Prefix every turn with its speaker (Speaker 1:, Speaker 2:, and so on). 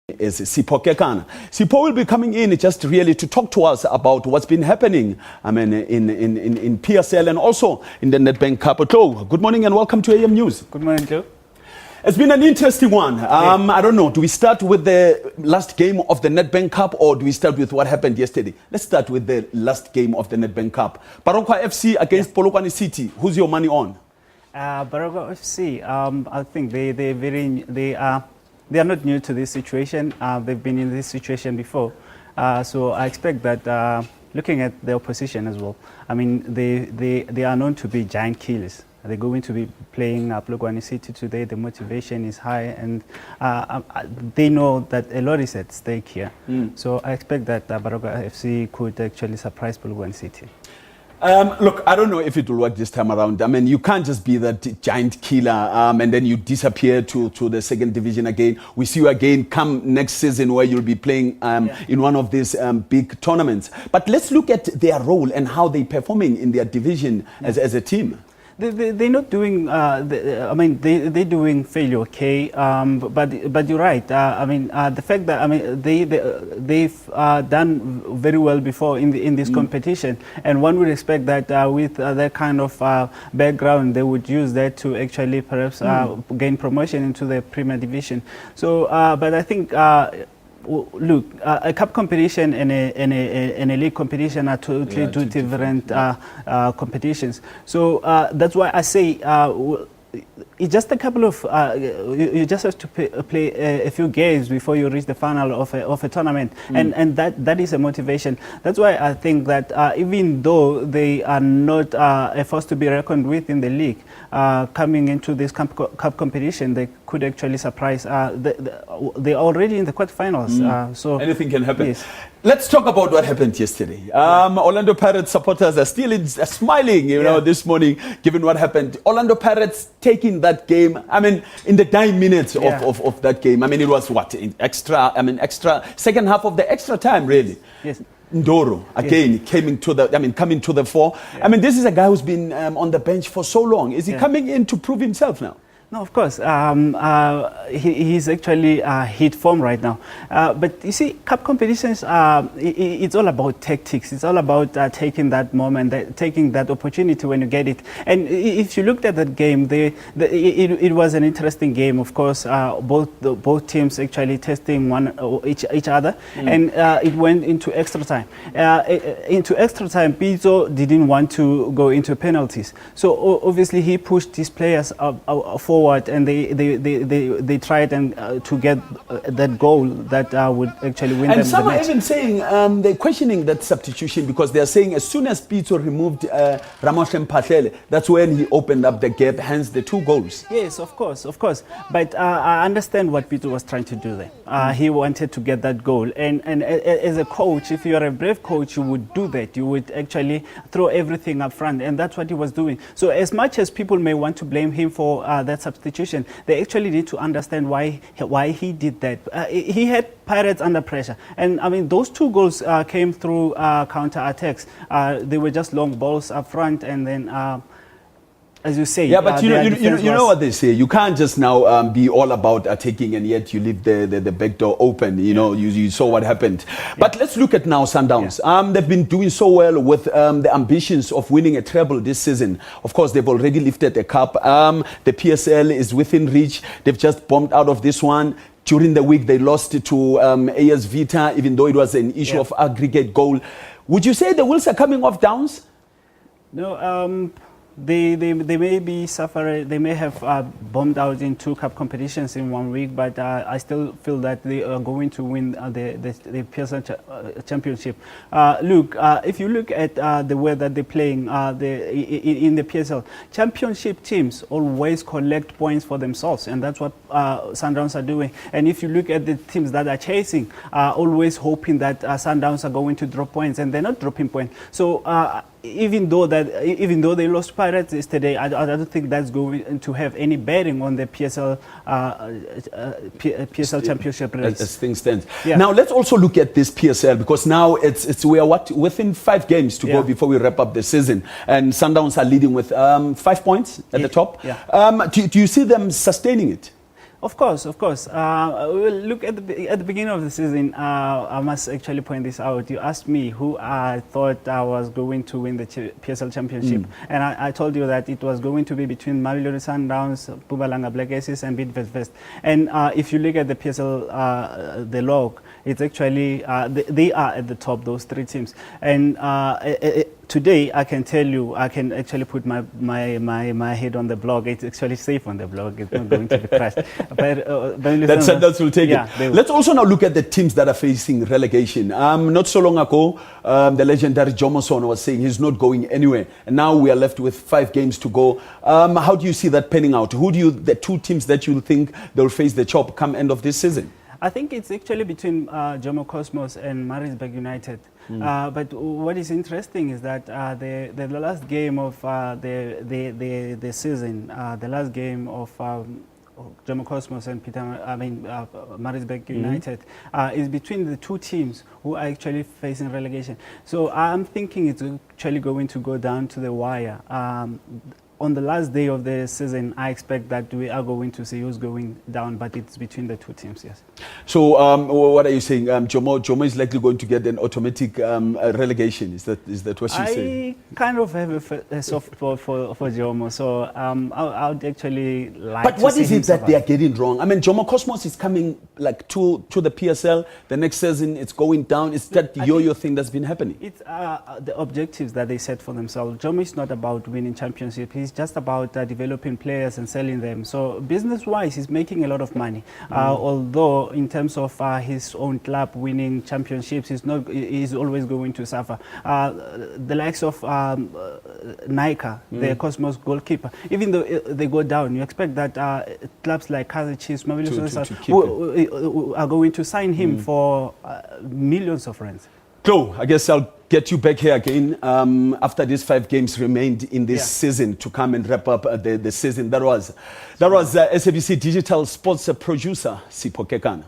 Speaker 1: Is Kekana. Sipho will be coming in just really to talk to us about what's been happening, in PSL and also in the Nedbank Cup. Good morning and welcome to AM News.
Speaker 2: Good morning, Joe.
Speaker 1: It's been an interesting one. I don't know, do we start with the last game of the Nedbank Cup or do we start with what happened yesterday? Let's start with the last game of the Nedbank Cup. Barokwa FC against Polokwane City. Who's your money on?
Speaker 2: Barokwa FC, I think they are not new to this situation. They've been in this situation before. So I expect that looking at the opposition as well, I mean, they are known to be giant killers. They're going to be playing Polokwane City today. The motivation is high and they know that a lot is at stake here. So I expect that Barokwa FC could actually surprise Polokwane City.
Speaker 1: Look, I don't know if it will work this time around. I mean, you can't just be that giant killer and then you disappear to the second division again. We see you again come next season where you'll be playing in one of these big tournaments. But let's look at their role and how they're performing in their division as a team.
Speaker 2: They're not doing. They're doing fairly okay. But you're right. The fact that they've done very well before in this competition, and one would expect that with that kind of background, they would use that to actually perhaps gain promotion into the Premier Division. So, but I think. Look, a cup competition and a league competition are totally two different competitions. So that's why I say it's just a couple of you just have to play a few games before you reach the final of a tournament, and that is a motivation. That's why I think that even though they are not a force to be reckoned with in the league, coming into this cup competition, they could actually surprise. They are already in the quarterfinals, so
Speaker 1: anything can happen.
Speaker 2: Yes.
Speaker 1: Let's talk about what happened yesterday. Orlando Pirates supporters are still smiling, this morning, given what happened. Orlando Pirates taking that game, in the 9 minutes of that game. It was what? Extra, second half of the extra time, really.
Speaker 2: Yes.
Speaker 1: Ndoro, again, coming to the fore.
Speaker 2: Yeah.
Speaker 1: This is a guy who's been on the bench for so long. Is he coming in to prove himself now?
Speaker 2: No, of course. He's actually hit form right now. But you see, cup competitions, it's all about tactics. It's all about taking that moment, taking that opportunity when you get it. And if you looked at that game, it was an interesting game. Of course, both teams actually testing each other, and it went into extra time. Into extra time, Pizzo didn't want to go into penalties, so obviously he pushed his players forward, and they tried to get that goal that would actually win them the match.
Speaker 1: And some are even saying they're questioning that substitution because they're saying as soon as Pizzo removed Ramoshem Patlele, that's when he opened up the gap, hence the 2 goals.
Speaker 2: Yes, of course. But I understand what Pizzo was trying to do there. He wanted to get that goal, and as a coach, if you're a brave coach, you would do that. You would actually throw everything up front, and that's what he was doing. So as much as people may want to blame him for that substitution, they actually need to understand why he did that. He had Pirates under pressure, and those 2 goals came through counter attacks. They were just long balls up front, and then as you say,
Speaker 1: but you know what they say. You can't just now be all about attacking and yet you leave the back door open. You saw what happened. But let's look at now Sundowns. They've been doing so well with the ambitions of winning a treble this season. Of course, they've already lifted the cup. The PSL is within reach. They've just bombed out of this one. During the week, they lost to AS Vita, even though it was an issue of aggregate goal. Would you say the wheels are coming off Downs?
Speaker 2: No. They may be suffering. They may have bombed out in 2 cup competitions in 1 week, but I still feel that they are going to win the PSL championship. Look, if you look at the way that they're playing in the PSL, championship teams always collect points for themselves, and that's what Sundowns are doing. And if you look at the teams that are chasing, always hoping that Sundowns are going to drop points, and they're not dropping points. So even though they lost Pirates yesterday, I don't think that's going to have any bearing on the PSL championship race.
Speaker 1: As things stand. Yeah. Now let's also look at this PSL, because now we are within 5 games to go before we wrap up the season, and Sundowns are leading with 5 points at the top.
Speaker 2: Yeah.
Speaker 1: Do you see them sustaining it?
Speaker 2: Of course, of course. Well, look at the beginning of the season. I must actually point this out. You asked me who I thought I was going to win the PSL Championship, and I told you that it was going to be between Mamelodi Sundowns, Mpumalanga Black Aces, and Bidvest West. And if you look at the PSL, the log, it's actually they are at the top. Those three teams, and today I can tell you, I can actually put my head on the blog. It's actually safe on the blog. It's not going to be crashed. But
Speaker 1: Sundowns will take it. Let's also now look at the teams that are facing relegation. Not so long ago, the legendary Jomoson was saying he's not going anywhere, and now we are left with 5 games to go. How do you see that panning out? Who do you, the 2 teams that you think they'll face the chop come end of this season?
Speaker 2: I think it's actually between Jomo Cosmos and Maritzburg United. But what is interesting is that the last game of the season, the last game of Jomo Cosmos and Maritzburg United is between the 2 teams who are actually facing relegation. So I'm thinking it's actually going to go down to the wire. On the last day of the season, I expect that we are going to see who's going down, but it's between the 2 teams, yes.
Speaker 1: So what are you saying? Jomo is likely going to get an automatic relegation. Is that what you're saying?
Speaker 2: I kind of have a soft spot for Jomo, so I would actually like to see.
Speaker 1: But what is it that they are getting wrong? I mean, Jomo Cosmos is coming like to the PSL. The next season, it's going down. It's that yo-yo thing that's been happening.
Speaker 2: It's the objectives that they set for themselves. Jomo is not about winning championship. He's just about developing players and selling them. So business-wise, he's making a lot of money. Although in terms of his own club winning championships, he's always going to suffer. The likes of Naika, the Cosmos goalkeeper, even though they go down, you expect that clubs like Kaizer Chiefs, who are going to sign him for millions of rands.
Speaker 1: So, I guess I'll get you back here again after these 5 games remained in this season to come and wrap up the season. That was SABC Digital Sports producer, Kekana.